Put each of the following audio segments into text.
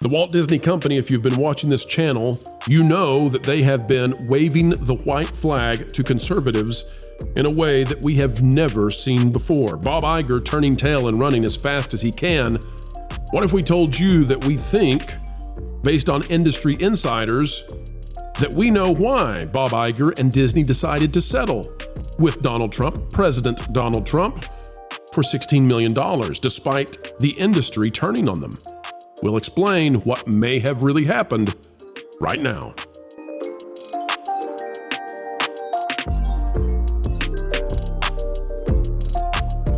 The Walt Disney Company, if you've been watching this channel, you know that they have been waving the white flag to conservatives in a way that we have never seen before. Bob Iger turning tail and running as fast as he can. What if we told you that we think, based on industry insiders, that we know why Bob Iger and Disney decided to settle with Donald Trump, President Donald Trump, for $16 million, despite the industry turning on them? We'll explain what may have really happened right now.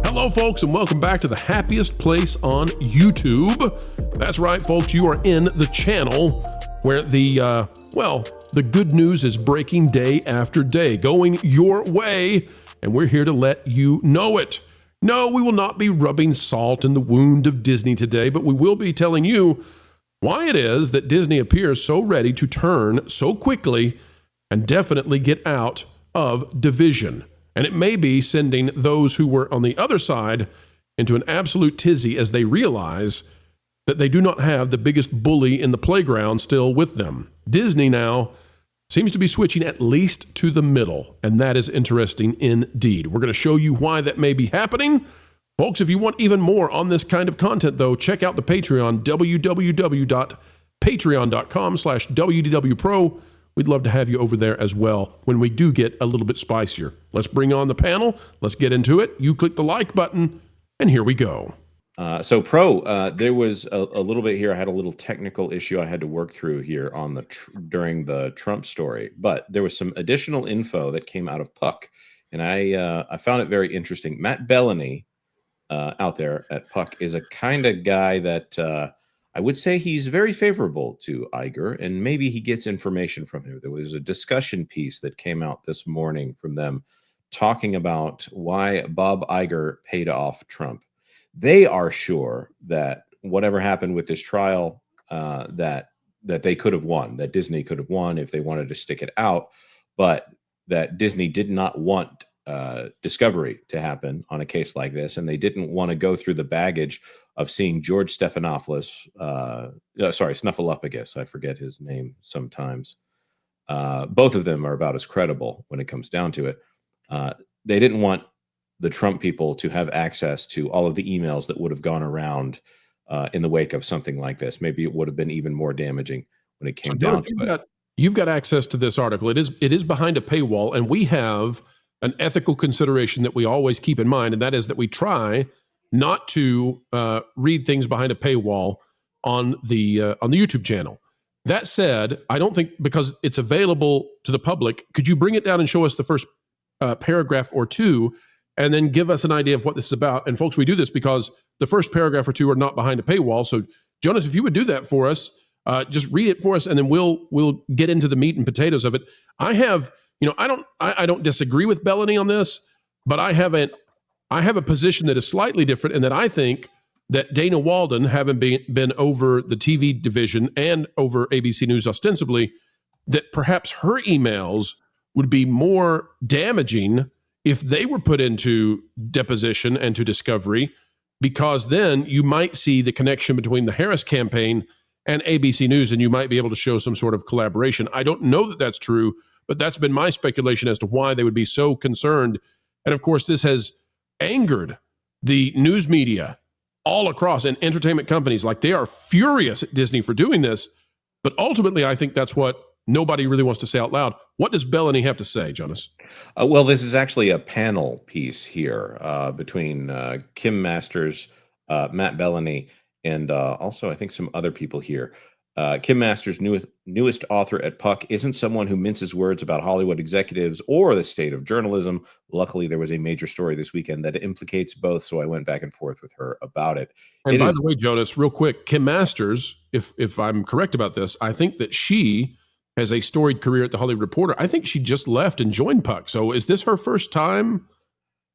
Hello, folks, and welcome back to the happiest place on YouTube. That's right, folks, you are in the channel where the good news is breaking day after day, going your way, and we're here to let you know it. No, we will not be rubbing salt in the wound of Disney today, but we will be telling you why it is that Disney appears so ready to turn so quickly and definitely get out of division. And it may be sending those who were on the other side into an absolute tizzy as they realize that they do not have the biggest bully in the playground still with them. Disney now seems to be switching at least to the middle, and that is interesting indeed. We're going to show you why that may be happening. Folks, if you want even more on this kind of content, though, check out the Patreon, www.patreon.com/WDW Pro. We'd love to have you over there as well when we do get a little bit spicier. Let's bring on the panel. Let's get into it. You click the like button, and here we go. There was a little bit here. I had a little technical issue I had to work through here on during the Trump story, but there was some additional info that came out of Puck, and I found it very interesting. Matt Bellany out there at Puck is a kind of guy that I would say he's very favorable to Iger, and maybe he gets information from him. There was a discussion piece that came out this morning from them talking about why Bob Iger paid off Trump. They are sure that whatever happened with this trial, that they could have won, that Disney could have won if they wanted to stick it out, but that Disney did not want discovery to happen on a case like this, and they didn't want to go through the baggage of seeing George Snuffleupagus. I forget his name sometimes. Both of them are about as credible when it comes down to it. They didn't want the Trump people to have access to all of the emails that would have gone around in the wake of something like this. Maybe it would have been even more damaging when it came down to it. You've got access to this article. It is behind a paywall, and we have an ethical consideration that we always keep in mind, and that is that we try not to read things behind a paywall on the YouTube channel. That said, I don't think, because it's available to the public, could you bring it down and show us the first paragraph or two, and then give us an idea of what this is about? And folks, we do this because the first paragraph or two are not behind a paywall. So Jonas, if you would do that for us, just read it for us, and then we'll get into the meat and potatoes of it. I don't disagree with Bellany on this, but I have a position that is slightly different, in that I think that Dana Walden, having been over the TV division and over ABC News ostensibly, that perhaps her emails would be more damaging if they were put into deposition and to discovery, because then you might see the connection between the Harris campaign and ABC News, and you might be able to show some sort of collaboration. I don't know that that's true, but that's been my speculation as to why they would be so concerned. And of course, this has angered the news media all across, and entertainment companies. Like, they are furious at Disney for doing this. But ultimately, I think that's what nobody really wants to say out loud. What does Bellany have to say, Jonas? Well, this is actually a panel piece here between Kim Masters, Matt Bellany, and also I think some other people here. Kim Masters, newest author at Puck, isn't someone who minces words about Hollywood executives or the state of journalism. Luckily, there was a major story this weekend that implicates both, so I went back and forth with her about it. And by the way, Jonas, real quick, Kim Masters, if I'm correct about this, I think that she has a storied career at the Hollywood Reporter. I think she just left and joined Puck. So is this her first time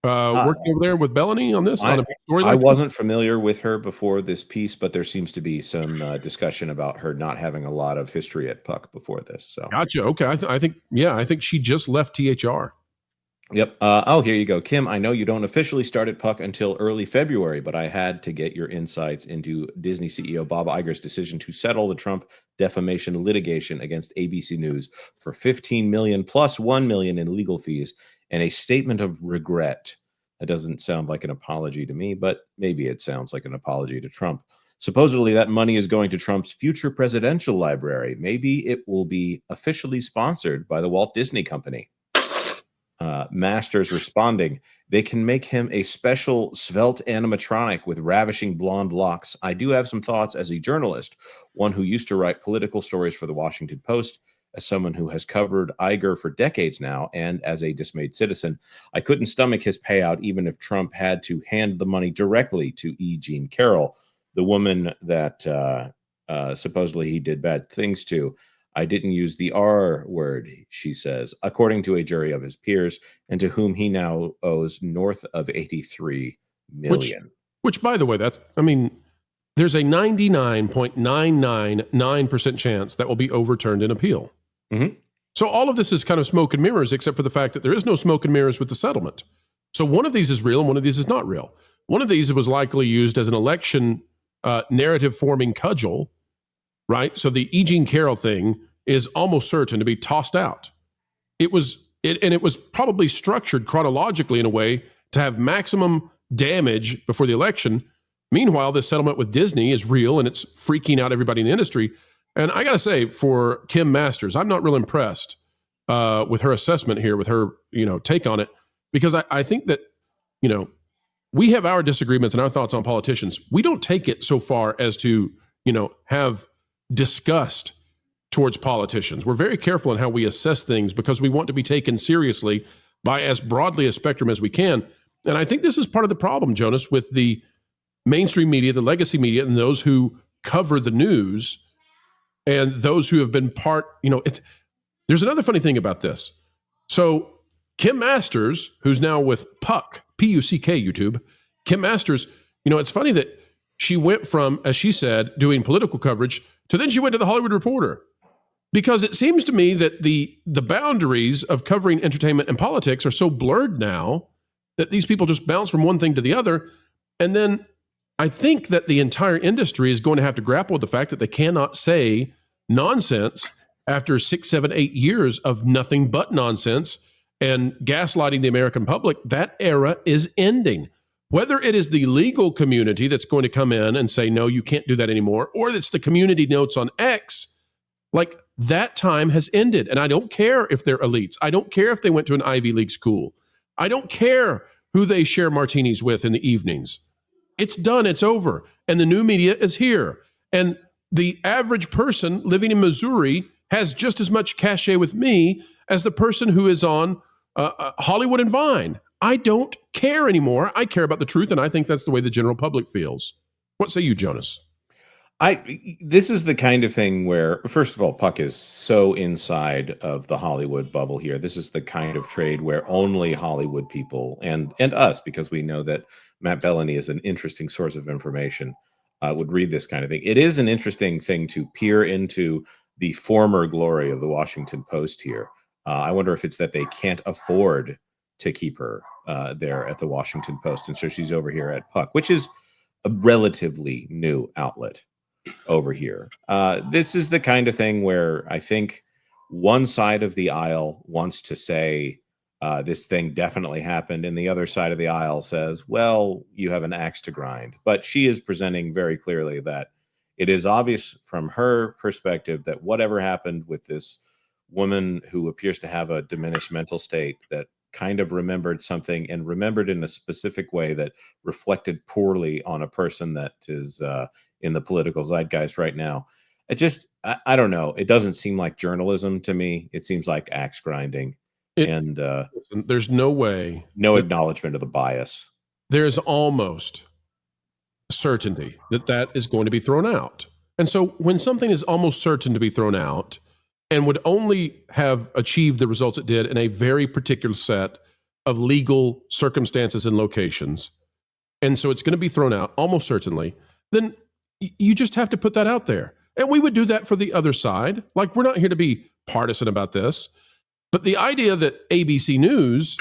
working over there with Bellany on this? On a big story like I wasn't familiar with her before this piece, but there seems to be some discussion about her not having a lot of history at Puck before this. So gotcha. Okay, I think she just left THR. Yep. Here you go. Kim, I know you don't officially start at Puck until early February, but I had to get your insights into Disney CEO Bob Iger's decision to settle the Trump defamation litigation against ABC News for 15 million plus 1 million in legal fees and a statement of regret. That doesn't sound like an apology to me, but maybe it sounds like an apology to Trump. Supposedly, that money is going to Trump's future presidential library. Maybe it will be officially sponsored by the Walt Disney Company. Masters responding, they can make him a special svelte animatronic with ravishing blonde locks. I do have some thoughts as a journalist, one who used to write political stories for the Washington Post, as someone who has covered Iger for decades now, and as a dismayed citizen. I couldn't stomach his payout even if Trump had to hand the money directly to E. Jean Carroll, the woman that supposedly he did bad things to. I didn't use the R word, she says, according to a jury of his peers, and to whom he now owes north of 83 million. Which by the way, there's a 99.999% chance that will be overturned in appeal. Mm-hmm. So all of this is kind of smoke and mirrors, except for the fact that there is no smoke and mirrors with the settlement. So one of these is real and one of these is not real. One of these was likely used as an election narrative forming cudgel, right? So the E. Jean Carroll thing is almost certain to be tossed out. It was probably structured chronologically in a way to have maximum damage before the election. Meanwhile, this settlement with Disney is real and it's freaking out everybody in the industry. And I got to say, for Kim Masters, I'm not real impressed with her assessment here, with her take on it, because I think that we have our disagreements and our thoughts on politicians. We don't take it so far as to have disgust towards politicians. We're very careful in how we assess things because we want to be taken seriously by as broadly a spectrum as we can. And I think this is part of the problem, Jonas, with the mainstream media, the legacy media, and those who cover the news and those who have been part, there's another funny thing about this. So Kim Masters, who's now with Puck, P-U-C-K, YouTube, Kim Masters, it's funny that she went from, as she said, doing political coverage to then she went to the Hollywood Reporter. Because it seems to me that the boundaries of covering entertainment and politics are so blurred now that these people just bounce from one thing to the other. And then I think that the entire industry is going to have to grapple with the fact that they cannot say nonsense after 6, 7, 8 years of nothing but nonsense and gaslighting the American public. That era is ending. Whether it is the legal community that's going to come in and say, no, you can't do that anymore, or it's the community notes on X, like that time has ended. And I don't care if they're elites. I don't care if they went to an Ivy League school. I don't care who they share martinis with in the evenings. It's done. It's over. And the new media is here. And the average person living in Missouri has just as much cachet with me as the person who is on Hollywood and Vine. I don't care anymore. I care about the truth. And I think that's the way the general public feels. What say you, Jonas? This is the kind of thing where, first of all, Puck is so inside of the Hollywood bubble here. This is the kind of trade where only Hollywood people and us, because we know that Matt Bellany is an interesting source of information, would read this kind of thing. It is an interesting thing to peer into the former glory of the Washington Post here. I wonder if it's that they can't afford to keep her there at the Washington Post. And so she's over here at Puck, which is a relatively new outlet over here. This is the kind of thing where I think one side of the aisle wants to say this thing definitely happened, and the other side of the aisle says, well, you have an axe to grind. But she is presenting very clearly that it is obvious from her perspective that whatever happened with this woman who appears to have a diminished mental state that kind of remembered something and remembered in a specific way that reflected poorly on a person that is in the political zeitgeist right now. I don't know. It doesn't seem like journalism to me. It seems like axe grinding. And there's no way. No acknowledgement of the bias. There's almost certainty that is going to be thrown out. And so when something is almost certain to be thrown out and would only have achieved the results it did in a very particular set of legal circumstances and locations, and so it's going to be thrown out almost certainly, then you just have to put that out there. And we would do that for the other side. Like, we're not here to be partisan about this. But the idea that ABC News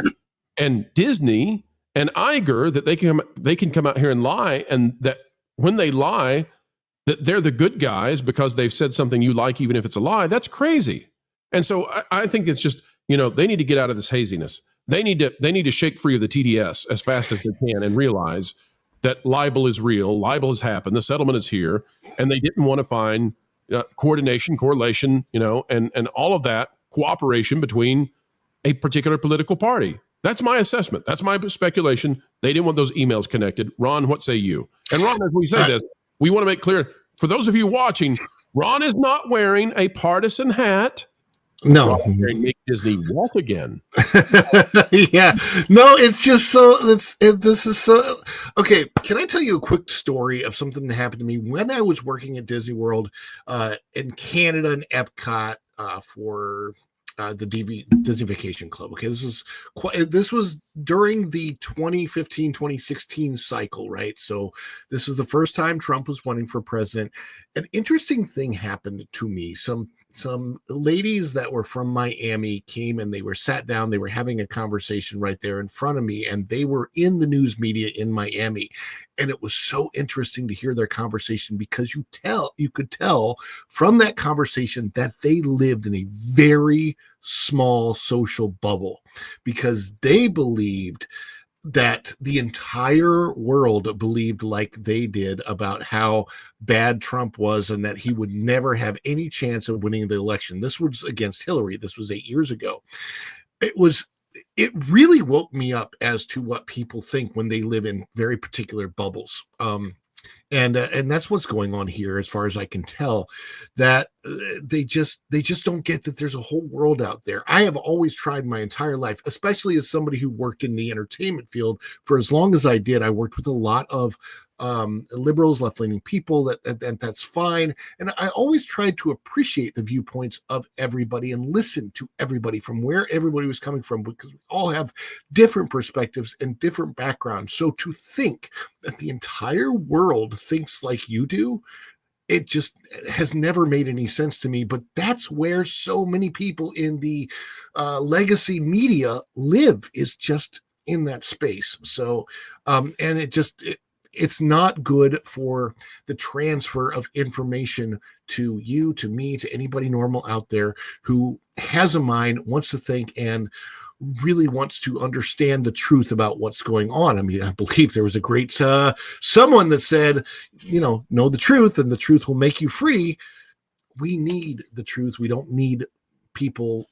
and Disney and Iger that they can come out here and lie, and that when they lie, that they're the good guys because they've said something you like, even if it's a lie. That's crazy. And so I think it's just, they need to get out of this haziness. They need to shake free of the TDS as fast as they can and realize that libel is real. Libel has happened. The settlement is here, and they didn't want to find coordination, correlation, and all of that cooperation between a particular political party. That's my assessment. That's my speculation. They didn't want those emails connected. Ron, what say you? And Ron, as we say this, we want to make clear for those of you watching, Ron is not wearing a partisan hat. No, make Disney Walt again. Yeah, no, it's just so. This is so. Okay, can I tell you a quick story of something that happened to me when I was working at Disney World in Canada and Epcot for the Disney Vacation Club. Okay, this was during the 2015-2016 cycle, right? So this was the first time Trump was running for president. An interesting thing happened to me. Some ladies that were from Miami came and they were sat down. They were having a conversation right there in front of me, and they were in the news media in Miami. And it was so interesting to hear their conversation because you could tell from that conversation that they lived in a very small social bubble because they believed that the entire world believed like they did about how bad Trump was and that he would never have any chance of winning the election. This was against Hillary. This was 8 years ago. It really woke me up as to what people think when they live in very particular bubbles. And that's what's going on here, as far as I can tell, that they just don't get that there's a whole world out there. I have always tried my entire life, especially as somebody who worked in the entertainment field for as long as I did. I worked with a lot of liberals, left-leaning people, that's fine. And I always tried to appreciate the viewpoints of everybody and listen to everybody from where everybody was coming from, because we all have different perspectives and different backgrounds. So to think that the entire world thinks like you do, it just has never made any sense to me. But that's where so many people in the legacy media live, is just in that space. So and it's not good for the transfer of information to you, to me, to anybody normal out there who has a mind, wants to think, and really wants to understand the truth about what's going on. I mean, I believe there was a great someone that said, know the truth and the truth will make you free. We need the truth. We don't need people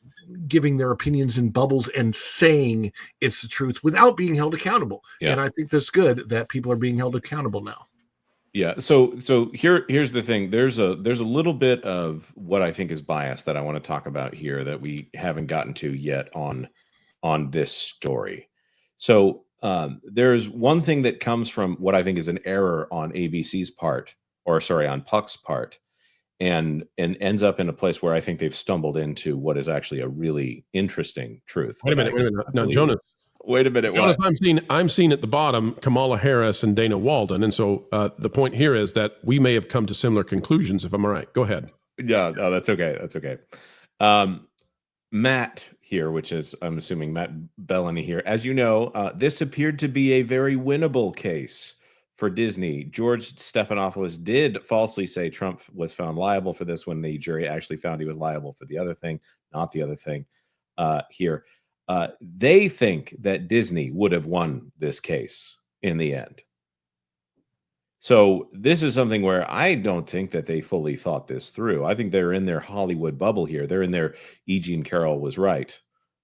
giving their opinions in bubbles and saying it's the truth without being held accountable. Yeah. And I think that's good that people are being held accountable now. Yeah. So here's the thing. There's a little bit of what I think is bias that I want to talk about here that we haven't gotten to yet on this story. So there's one thing that comes from what I think is an error on ABC's part, or sorry, on Puck's part, and ends up in a place where I think they've stumbled into what is actually a really interesting truth. Wait a minute. Now, Jonas. Wait a minute. Jonas, I'm seeing at the bottom Kamala Harris and Dana Walden. And so the point here is that we may have come to similar conclusions, if I'm all right. Go ahead. Yeah, no, that's okay. That's okay. Matt here, which is, I'm assuming Matt Bellany here. As you know, this appeared to be a very winnable case for Disney. George Stephanopoulos did falsely say Trump was found liable for this when the jury actually found he was liable for the other thing, not the other thing here. They think that Disney would have won this case in the end. So this is something where I don't think that they fully thought this through. I think they're in their Hollywood bubble here. They're in their E. Jean Carroll was right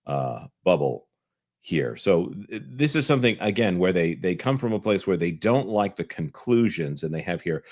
bubble here. So this is something, again, where they come from a place where they don't like the conclusions. And they have here,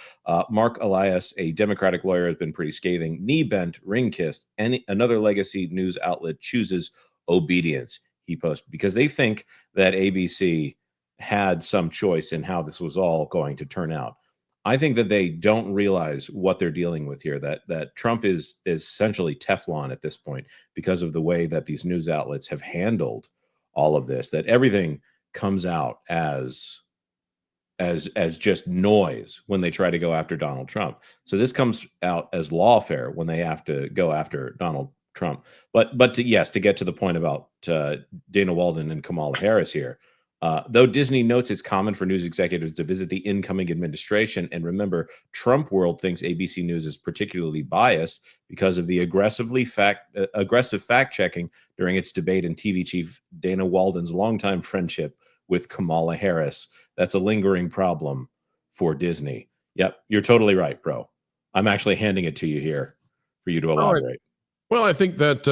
Mark Elias, a Democratic lawyer, has been pretty scathing. Knee bent, ring kissed. Another legacy news outlet chooses obedience, he posted, because they think that ABC had some choice in how this was all going to turn out. I think that they don't realize what they're dealing with here, that Trump is essentially Teflon at this point because of the way that these news outlets have handled all of this, that everything comes out as just noise when they try to go after Donald Trump. So this comes out as lawfare when they have to go after Donald Trump. But to get to the point about Dana Walden and Kamala Harris here, though Disney notes it's common for news executives to visit the incoming administration, and remember, Trump world thinks ABC News is particularly biased because of the aggressive fact checking during its debate and TV chief Dana Walden's longtime friendship with Kamala Harris. That's a lingering problem for Disney. Yep, you're totally right, bro. I'm actually handing it to you here for you to elaborate. Well, I think that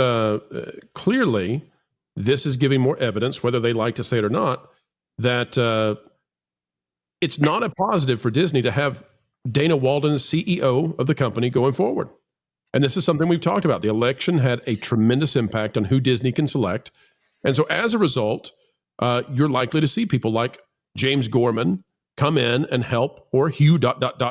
clearly this is giving more evidence, whether they like to say it or not, that it's not a positive for Disney to have Dana Walden as CEO of the company going forward. And this is something we've talked about. The election had a tremendous impact on who Disney can select. And so as a result, you're likely to see people like James Gorman come in and help, or Hugh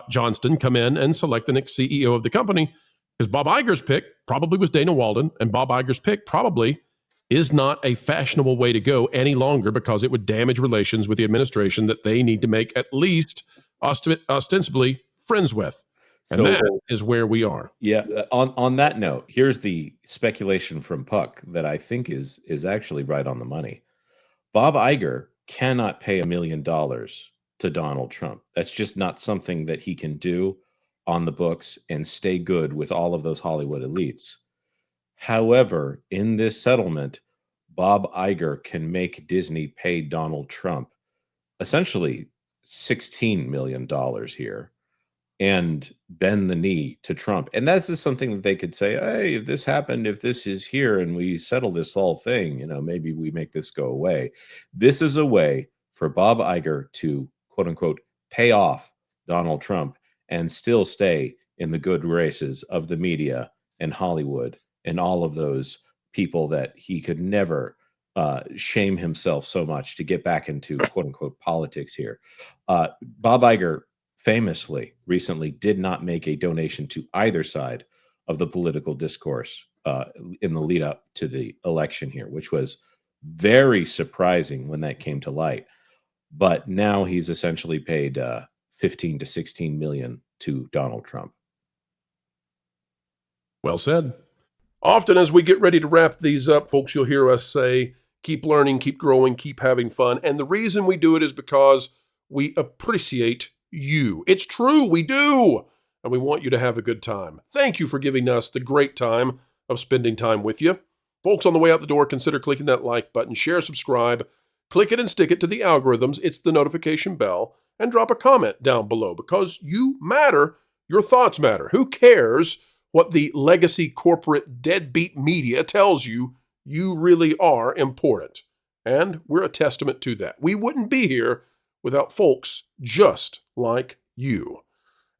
Johnston come in and select the next CEO of the company. Because Bob Iger's pick probably was Dana Walden, and Bob Iger's pick probably is not a fashionable way to go any longer, because it would damage relations with the administration that they need to make at least ostensibly friends with. And so, that is where we are. Yeah. On that note, here's the speculation from Puck that I think is actually right on the money. Bob Iger cannot pay $1 million to Donald Trump. That's just not something that he can do on the books and stay good with all of those Hollywood elites. However, in this settlement, Bob Iger can make Disney pay Donald Trump essentially $16 million here and bend the knee to Trump. And that's just something that they could say, hey, if this happened, if this is here and we settle this whole thing, maybe we make this go away. This is a way for Bob Iger to, quote unquote, pay off Donald Trump and still stay in the good graces of the media and Hollywood and all of those people that he could never shame himself so much to get back into, quote unquote, politics here. Bob Iger famously recently did not make a donation to either side of the political discourse in the lead up to the election here, which was very surprising when that came to light. But now he's essentially paid 15 to 16 million to Donald Trump. Well said. Often as we get ready to wrap these up, folks, you'll hear us say, keep learning, keep growing, keep having fun. And the reason we do it is because we appreciate you. It's true, we do. And we want you to have a good time. Thank you for giving us the great time of spending time with you. Folks, on the way out the door, consider clicking that like button, share, subscribe, click it and stick it to the algorithms. It's the notification bell, and drop a comment down below, because you matter. Your thoughts matter. Who cares what the legacy corporate deadbeat media tells you? You really are important. And we're a testament to that. We wouldn't be here without folks just like you.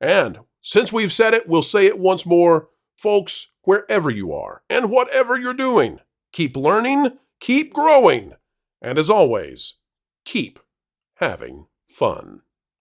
And since we've said it, we'll say it once more. Folks, wherever you are and whatever you're doing, keep learning, keep growing, and as always, keep having fun.